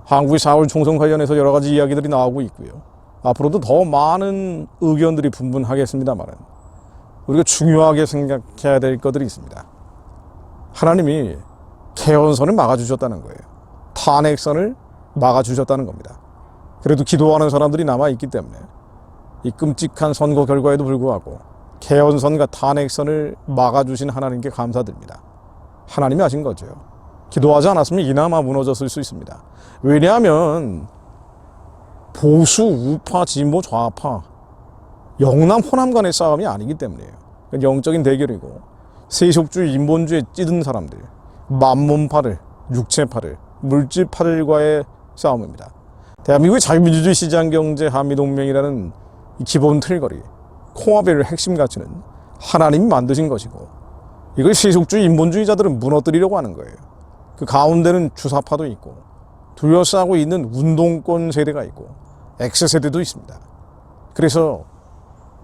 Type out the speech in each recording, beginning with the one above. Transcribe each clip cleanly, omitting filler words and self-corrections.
한국의 4월 총선 관련해서 여러 가지 이야기들이 나오고 있고요. 앞으로도 더 많은 의견들이 분분하겠습니다만 우리가 중요하게 생각해야 될 것들이 있습니다. 하나님이 개헌선을 막아주셨다는 거예요. 탄핵선을 막아주셨다는 겁니다. 그래도 기도하는 사람들이 남아있기 때문에 이 끔찍한 선거 결과에도 불구하고 개헌선과 탄핵선을 막아주신 하나님께 감사드립니다. 하나님이 하신 거죠. 기도하지 않았으면 이나마 무너졌을 수 있습니다. 왜냐하면 보수, 우파, 진보, 좌파, 영남, 호남 간의 싸움이 아니기 때문이에요. 영적인 대결이고 세속주의, 인본주의에 찌든 사람들, 만몬파들, 육체파들, 물질파들과의 싸움입니다. 대한민국의 자유민주주의 시장경제 한미동맹이라는 이 기본 틀거리, 코아벨의 핵심 가치는 하나님이 만드신 것이고 이걸 세속주의, 인본주의자들은 무너뜨리려고 하는 거예요. 그 가운데는 주사파도 있고 둘러싸고 있는 운동권 세대가 있고 X세대도 있습니다. 그래서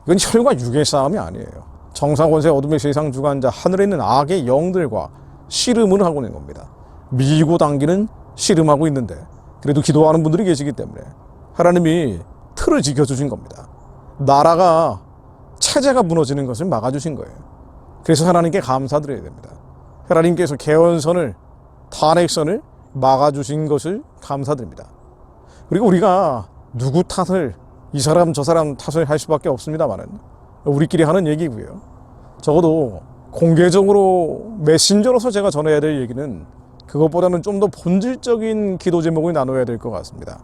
이건 혈과 육의 싸움이 아니에요. 정사권세 어둠의 세상 주관자 하늘에 있는 악의 영들과 씨름을 하고 있는 겁니다. 밀고 당기는 씨름하고 있는데 그래도 기도하는 분들이 계시기 때문에 하나님이 틀을 지켜주신 겁니다. 나라가 체제가 무너지는 것을 막아주신 거예요. 그래서 하나님께 감사드려야 됩니다. 하나님께서 개헌선을, 탄핵선을 막아주신 것을 감사드립니다. 그리고 우리가 누구 탓을, 이 사람 저 사람 탓을 할 수밖에 없습니다만은 우리끼리 하는 얘기고요. 적어도 공개적으로 메신저로서 제가 전해야 될 얘기는 그것보다는 좀 더 본질적인 기도 제목을 나눠야 될 것 같습니다.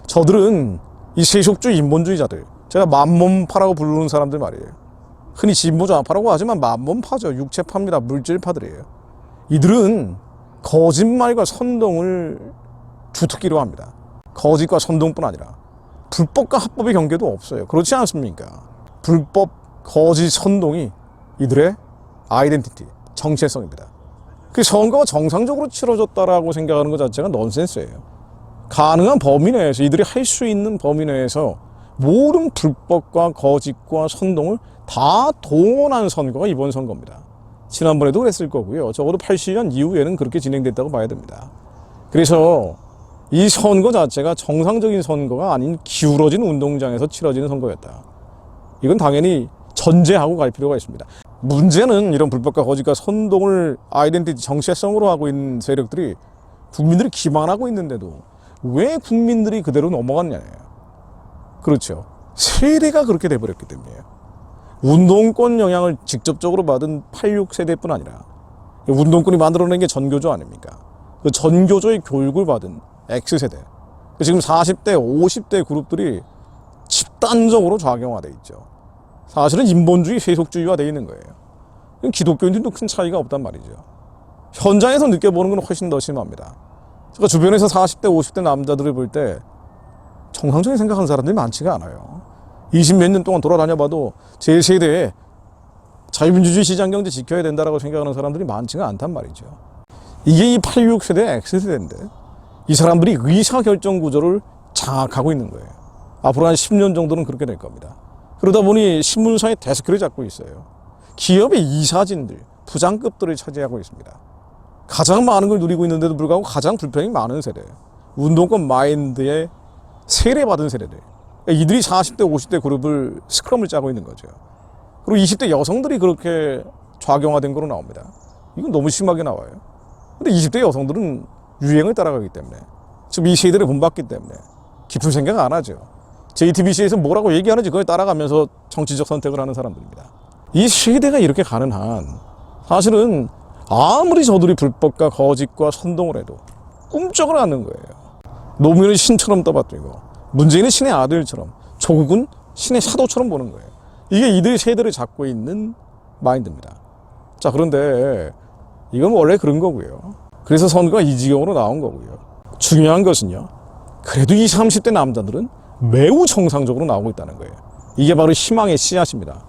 저들은 이 세속주의 인본주의자들, 제가 만몬파라고 부르는 사람들 말이에요. 흔히 진보 좌파라고 하지만 만몬파죠. 육체파입니다. 물질파들이에요. 이들은 거짓말과 선동을 주특기로 합니다. 거짓과 선동뿐 아니라 불법과 합법의 경계도 없어요. 그렇지 않습니까? 불법, 거짓, 선동이 이들의 아이덴티티, 정체성입니다. 그 선거가 정상적으로 치러졌다라고 생각하는 것 자체가 넌센스예요. 가능한 범위 내에서, 이들이 할 수 있는 범위 내에서 모든 불법과 거짓과 선동을 다 동원한 선거가 이번 선거입니다. 지난번에도 그랬을 거고요. 적어도 80년 이후에는 그렇게 진행됐다고 봐야 됩니다. 그래서 이 선거 자체가 정상적인 선거가 아닌 기울어진 운동장에서 치러지는 선거였다. 이건 당연히 전제하고 갈 필요가 있습니다. 문제는 이런 불법과 거짓과 선동을 아이덴티티 정체성으로 하고 있는 세력들이 국민들이 기만하고 있는데도 왜 국민들이 그대로 넘어갔냐예요. 그렇죠. 세대가 그렇게 돼버렸기 때문이에요. 운동권 영향을 직접적으로 받은 86세대뿐 아니라 운동권이 만들어낸 게 전교조 아닙니까? 그 전교조의 교육을 받은 X세대, 지금 40대, 50대 그룹들이 집단적으로 좌경화되어 있죠. 사실은 인본주의, 세속주의화 되어 있는 거예요. 기독교인들도 큰 차이가 없단 말이죠. 현장에서 느껴보는 건 훨씬 더 심합니다. 제가 주변에서 40대, 50대 남자들을 볼 때 정상적인 생각하는 사람들이 많지가 않아요. 20몇 년 동안 돌아다녀봐도 제 세대에 자유민주주의 시장경제 지켜야 된다고 생각하는 사람들이 많지가 않단 말이죠. 이게 이 86세대 X세대인데 이 사람들이 의사결정 구조를 장악하고 있는 거예요. 앞으로 한 10년 정도는 그렇게 될 겁니다. 그러다 보니 신문사의 데스크를 잡고 있어요. 기업의 이사진들, 부장급들을 차지하고 있습니다. 가장 많은 걸 누리고 있는데도 불구하고 가장 불평이 많은 세대, 운동권 마인드에 세례받은 세대들, 이들이 40대, 50대 그룹을 스크럼을 짜고 있는 거죠. 그리고 20대 여성들이 그렇게 좌경화된 거로 나옵니다. 이건 너무 심하게 나와요. 근데 20대 여성들은 유행을 따라가기 때문에, 지금 이 세대를 본받기 때문에 깊은 생각 안 하죠. JTBC에서 뭐라고 얘기하는지 그걸 따라가면서 정치적 선택을 하는 사람들입니다. 이 세대가 이렇게 가는 한 사실은 아무리 저들이 불법과 거짓과 선동을 해도 꿈쩍을 않는 거예요. 노무현은 신처럼 떠받들고 문재인은 신의 아들처럼, 조국은 신의 사도처럼 보는 거예요. 이게 이들 세대를 잡고 있는 마인드입니다. 자, 그런데 이건 원래 그런 거고요. 그래서 선거가 이 지경으로 나온 거고요. 중요한 것은요, 그래도 20, 30대 남자들은 매우 정상적으로 나오고 있다는 거예요. 이게 바로 희망의 씨앗입니다.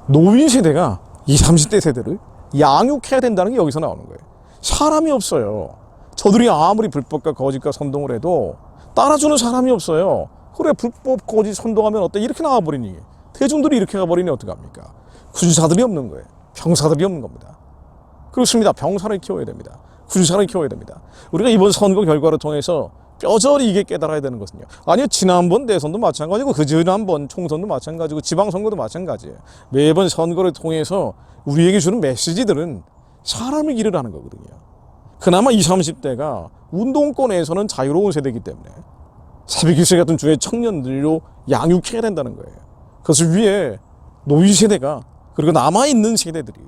노인 세대가 20, 30대 세대를 양육해야 된다는 게 여기서 나오는 거예요. 사람이 없어요. 저들이 아무리 불법과 거짓과 선동을 해도 따라주는 사람이 없어요. 그래, 불법, 거짓, 선동하면 어때? 이렇게 나와버리니, 대중들이 이렇게 가버리니 어떡합니까? 군사들이 없는 거예요. 병사들이 없는 겁니다. 그렇습니다. 병사를 키워야 됩니다. 군사를 키워야 됩니다. 우리가 이번 선거 결과를 통해서 뼈저리 이게 깨달아야 되는 것은요. 아니요, 지난번 대선도 마찬가지고 그 지난번 총선도 마찬가지고 지방선거도 마찬가지예요. 매번 선거를 통해서 우리에게 주는 메시지들은 사람을 기르라는 거거든요. 그나마 20, 30대가 운동권에서는 자유로운 세대이기 때문에 400세 같은 주의 청년들로 양육해야 된다는 거예요. 그것을 위해 노인 세대가 그리고 남아있는 세대들이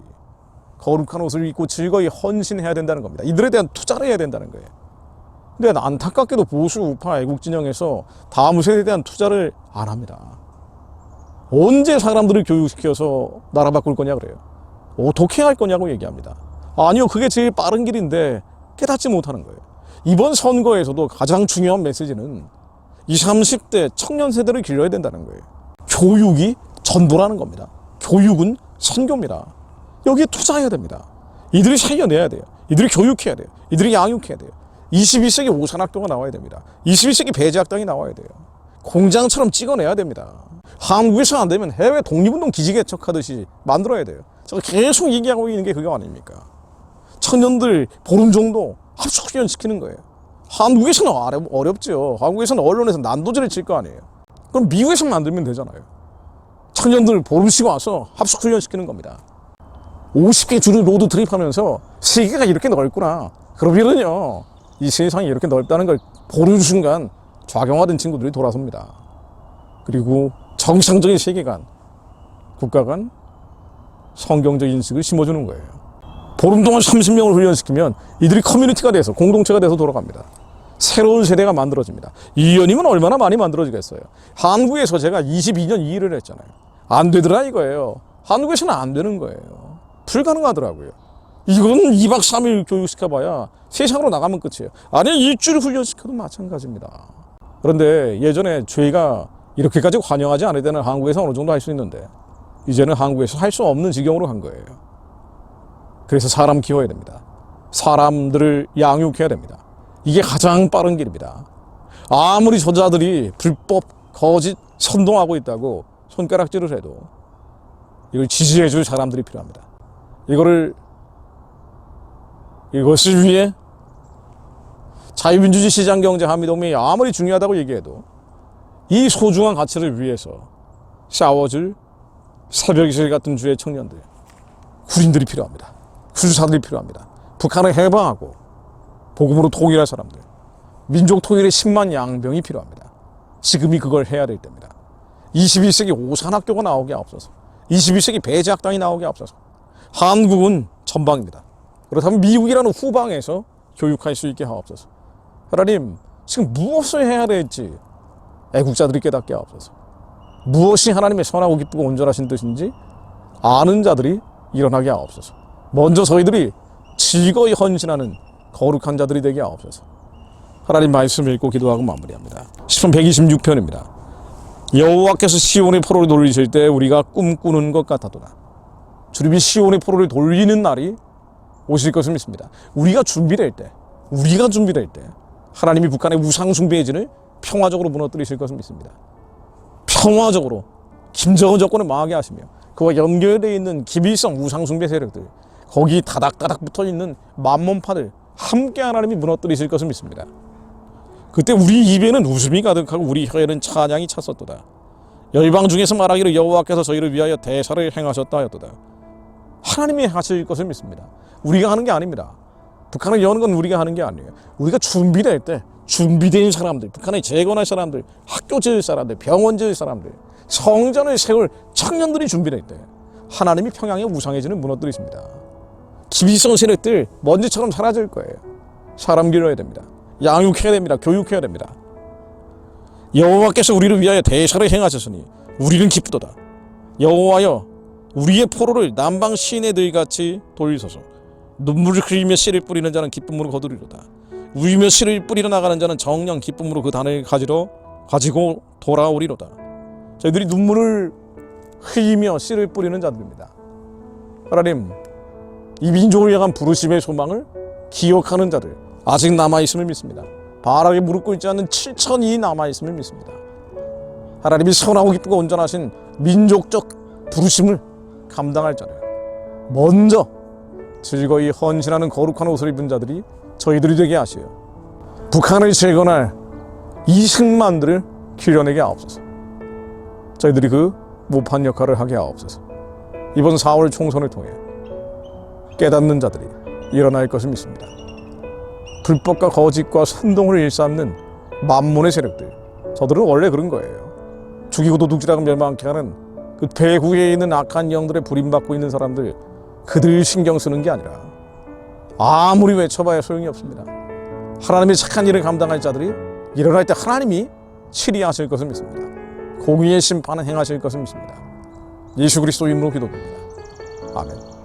거룩한 옷을 입고 즐거이 헌신해야 된다는 겁니다. 이들에 대한 투자를 해야 된다는 거예요. 근데 안타깝게도 보수 우파 애국 진영에서 다음 세대에 대한 투자를 안 합니다. 언제 사람들을 교육시켜서 나라 바꿀 거냐 그래요. 어떻게 할 거냐고 얘기합니다. 아니요, 그게 제일 빠른 길인데 깨닫지 못하는 거예요. 이번 선거에서도 가장 중요한 메시지는 20, 30대 청년 세대를 길러야 된다는 거예요. 교육이 전부라는 겁니다. 교육은 선교입니다. 여기에 투자해야 됩니다. 이들이 살려내야 돼요. 이들이 교육해야 돼요. 이들이 양육해야 돼요. 21세기 오산학교가 나와야 됩니다. 21세기 배제학당이 나와야 돼요. 공장처럼 찍어내야 됩니다. 한국에서 안 되면 해외 독립운동 기지개척하듯이 만들어야 돼요. 제가 계속 얘기하고 있는 게 그거 아닙니까? 청년들 보름 정도 합숙훈련 시키는 거예요. 한국에서는 어렵죠. 한국에서는 언론에서 난도질을 칠 거 아니에요. 그럼 미국에서 만들면 되잖아요. 청년들 보름 쉬고 와서 합숙훈련 시키는 겁니다. 50개 주를 로드 트립하면서 세계가 이렇게 넓구나. 그러면요, 이 세상이 이렇게 넓다는 걸 보는 순간 좌경화된 친구들이 돌아섭니다. 그리고 정상적인 세계관, 국가 간 성경적 인식을 심어주는 거예요. 보름 동안 30명을 훈련시키면 이들이 커뮤니티가 돼서 공동체가 돼서 돌아갑니다. 새로운 세대가 만들어집니다. 이현이면 얼마나 많이 만들어지겠어요. 한국에서 제가 22년 이 일을 했잖아요. 안 되더라 이거예요. 한국에서는 안 되는 거예요. 불가능하더라고요. 이건 2박 3일 교육시켜봐야 세상으로 나가면 끝이에요. 아니, 일주일 훈련시켜도 마찬가지입니다. 그런데 예전에 저희가 이렇게까지 관여하지 않을 때는 한국에서 어느 정도 할 수 있는데 이제는 한국에서 할 수 없는 지경으로 간 거예요. 그래서 사람 키워야 됩니다. 사람들을 양육해야 됩니다. 이게 가장 빠른 길입니다. 아무리 저자들이 불법, 거짓, 선동하고 있다고 손가락질을 해도 이걸 지지해 줄 사람들이 필요합니다. 이것을 위해 자유민주주의 시장경제 한미동맹이 아무리 중요하다고 얘기해도 이 소중한 가치를 위해서 싸워줄 새벽이슬 같은 주의 청년들, 군인들이 필요합니다. 군사들이 필요합니다. 북한을 해방하고 복음으로 통일할 사람들, 민족 통일의 10만 양병이 필요합니다. 지금이 그걸 해야 될 때입니다. 21세기 오산학교가 나오게 앞서서 21세기 배제학당이 나오게 앞서서 한국은 전방입니다. 그렇다면 미국이라는 후방에서 교육할 수 있게 하옵소서. 하나님, 지금 무엇을 해야 될지 애국자들이 깨닫게 하옵소서. 무엇이 하나님의 선하고 기쁘고 온전하신 뜻인지 아는 자들이 일어나게 하옵소서. 먼저 저희들이 즐거이 헌신하는 거룩한 자들이 되게 하옵소서. 하나님 말씀을 읽고 기도하고 마무리합니다. 시편 126편입니다. 여호와께서 시온의 포로를 돌리실 때 우리가 꿈꾸는 것 같아도다. 주님이 시온의 포로를 돌리는 날이 오실 것을 믿습니다. 우리가 준비될 때 하나님이 북한의 우상 숭배의 진을 평화적으로 무너뜨리실 것을 믿습니다. 평화적으로 김정은 정권을 망하게 하시며 그와 연결되어 있는 기밀성 우상 숭배 세력들, 거기 다닥다닥 붙어있는 만몬파들 함께 하나님이 무너뜨리실 것을 믿습니다. 그때 우리 입에는 웃음이 가득하고 우리 혀에는 찬양이 찼었도다. 열방 중에서 말하기를 여호와께서 저희를 위하여 대사를 행하셨다 하였도다. 하나님이 하실 것을 믿습니다. 우리가 하는 게 아닙니다. 북한을 여는 건 우리가 하는 게 아니에요. 우리가 준비될 때 준비된 사람들, 북한을 재건할 사람들, 학교 지을 사람들, 병원 지을 사람들, 성전을 세울 청년들이 준비될 때 하나님이 평양의 우상의 진을 무너뜨리십니다. 기비성 세력들 먼지처럼 사라질 거예요. 사람 길러야 됩니다. 양육해야 됩니다. 교육해야 됩니다. 여호와께서 우리를 위하여 대사를 행하셨으니 우리는 기쁘도다. 여호와여, 우리의 포로를 남방 시내들같이 돌리소서. 눈물을 흘리며 씨를 뿌리는 자는 기쁨으로 거두리로다. 울며 씨를 뿌리러 나가는 자는 정녕 기쁨으로 그 단을 가지고 돌아오리로다. 저희들이 눈물을 흘리며 씨를 뿌리는 자들입니다. 하나님, 이 민족을 향한 부르심의 소망을 기억하는 자들 아직 남아있음을 믿습니다. 바라게 무릎 꿇지 않는 7천이 남아있음을 믿습니다. 하나님이 선하고 기쁘고 온전하신 민족적 부르심을 감당할 자를 먼저 즐거이 헌신하는 거룩한 옷을 입은 자들이 저희들이 되게 하시어 북한을 재건할 이승만들을 길러내게 하옵소서. 저희들이 그 모판 역할을 하게 하옵소서. 이번 4월 총선을 통해 깨닫는 자들이 일어날 것을 믿습니다. 불법과 거짓과 선동을 일삼는 만몬의 세력들, 저들은 원래 그런 거예요. 죽이고 도둑질하고 멸망케 하는 그 배후에 있는 악한 영들의 불임받고 있는 사람들, 그들 신경 쓰는 게 아니라 아무리 외쳐봐야 소용이 없습니다. 하나님의 착한 일을 감당할 자들이 일어날 때 하나님이 치리하실 것을 믿습니다. 공의의 심판을 행하실 것을 믿습니다. 예수 그리스도 이름으로 기도드립니다. 아멘.